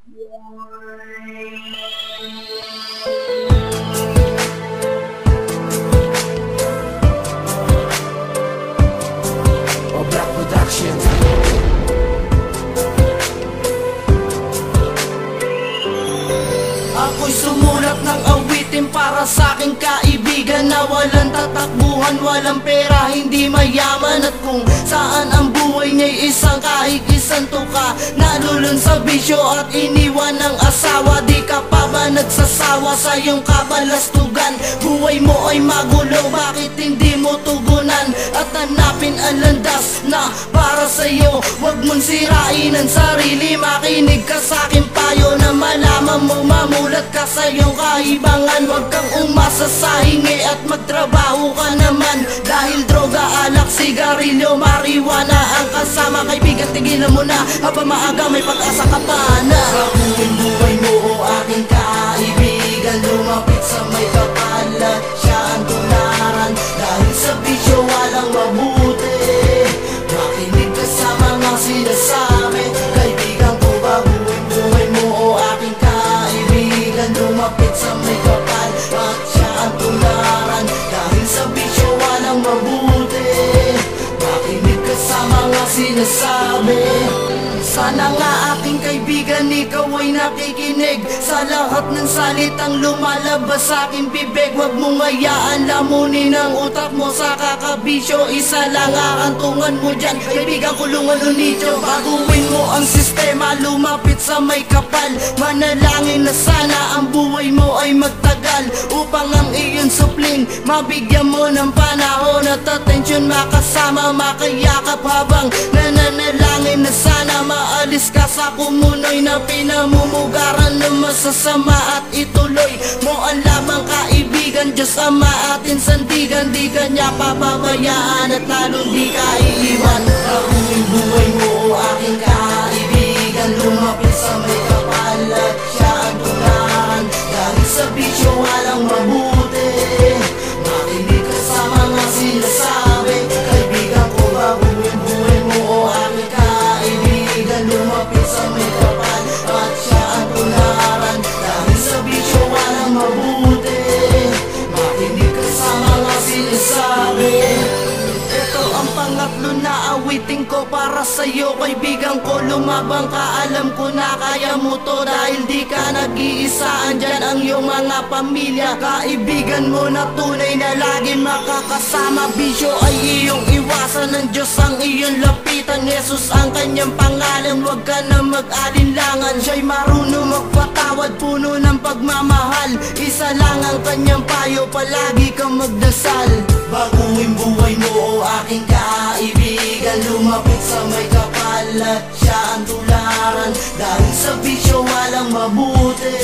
Obra Production. Ako'y sumulat ng awitin para sa aking kaibigan na walang tatakbuhan, walang pera, hindi mayaman. At kung saan ang buhay niya'y isang kahit isang tuka, nalulun sa bisyo at iniwan ng asawa. Di ka pa ba nagsasawa sa iyong kabalastugan? Buhay mo ay magulo, bakit hindi mo tugunan? At hanapin ang landas na para sa'yo. Huwag mong sirain ang sarili, makinig ka sa aking payo na malaman mo mamulat ka sa iyong kaibangan. Huwag kang umasa sa hingi at magtrabaho ka naman, dahil droga, alak, sigarilyo, marijuana ang kasama. Kaibigan, tigilan mo na habang maaga, may pag-asa ka pa na. Baguhin buhay mo o aking kaibigan, lumapit sa may kapalat, siya ang tularan. Dahil sa bisyo walang mabuti, makinig ka sa mga sinasabi. Kaibigan ko, baguhin buhay mo o aking kaibigan, lumapit sa may kapal at siya ang tularan. Dahil sa bisyo walang mabuti, makinig ka sa mga sinasabi. Sana nga aking kaibigan, ikaw ay nakikinig sa lahat ng salitang lumalabas sa aking bibig. Huwag mong hayaan lamunin ang utak mo sa kakabisyo. Isa lang aantungan mo dyan, kaibigan, kulungan o nicho. Baguhin mo ang sistema, lumapit sa may kapal. Manalangin na sana ang buhay mo ay magtagal, upang ang iyong supling mabigyan mo ng panahon at atensyon. Makasama, makayakap habang nananalangin na sana maalis ka sa kumunoy na pinamumugaran ng masasama. At ituloy mo ang lamang kaibigan, Diyos Ama atin sandigan. Di ka niya pababayaan at lalong di ka iiwan. Baguhin buhay mo o aking kaibigan, lumapit sa may kapal at siya ang tularan. Dahil sa bisyo walang mabuti, makinig ka sa mga sinasabi. Kaibigan ko, baguhin buhay mo o aking kaibigan, lumapit sa may kapal at siya ang tularan. Dahil sa bisyo walang mabuti, makinig ka sa mga sinasabi. Ito ang pangatlo na awitin ko para sa'yo, kaibigan ko. Lumabang ka, alam ko na kaya mo to, dahil di ka nag-iisa. Andyan ang iyong mga pamilya, kaibigan mo na tunay na lagi makakasama. Bisyo ay iyong iwasan, ng Diyos ang iyong lapitan. Jesus ang kanyang pangalan, huwag ka na mag-alinlangan. Siya'y marunong magpatawad, puno ng pagmamahal. Isa lang ang kanyang payo, palagi kang magdasal. Baguhin buhay mo o aking kaibigan, lumapit sa may kapal at siya ang tularan. Dahil sa bisyo walang mabuti,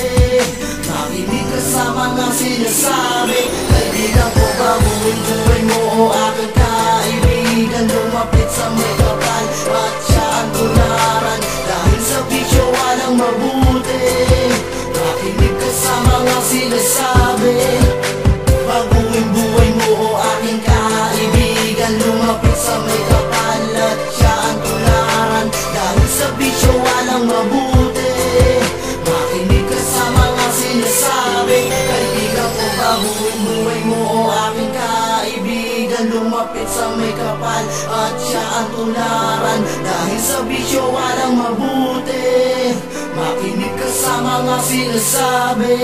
makinig ka sa mga sinasabi. Kaibigan ko, baguhin buhay mo o aking kaibigan, lumapit sa may kapal at siya ang tularan. Dahil sa bisyo walang mabuti, makinig ka sa mga sinasabi. Baguhin buhay mo o aking kaibigan, lumapit sa may kapal at siya ang tularan. Dahil sa bisyo walang mabuti, makinig ka sa mga sinasabi. Kaibigan ko, baguhin buhay mo o aking kaibigan, lumapit sa may kapal at siya ang tularan. Dahil sa bisyo walang mabuti, makinig ka sa mga sinasabi.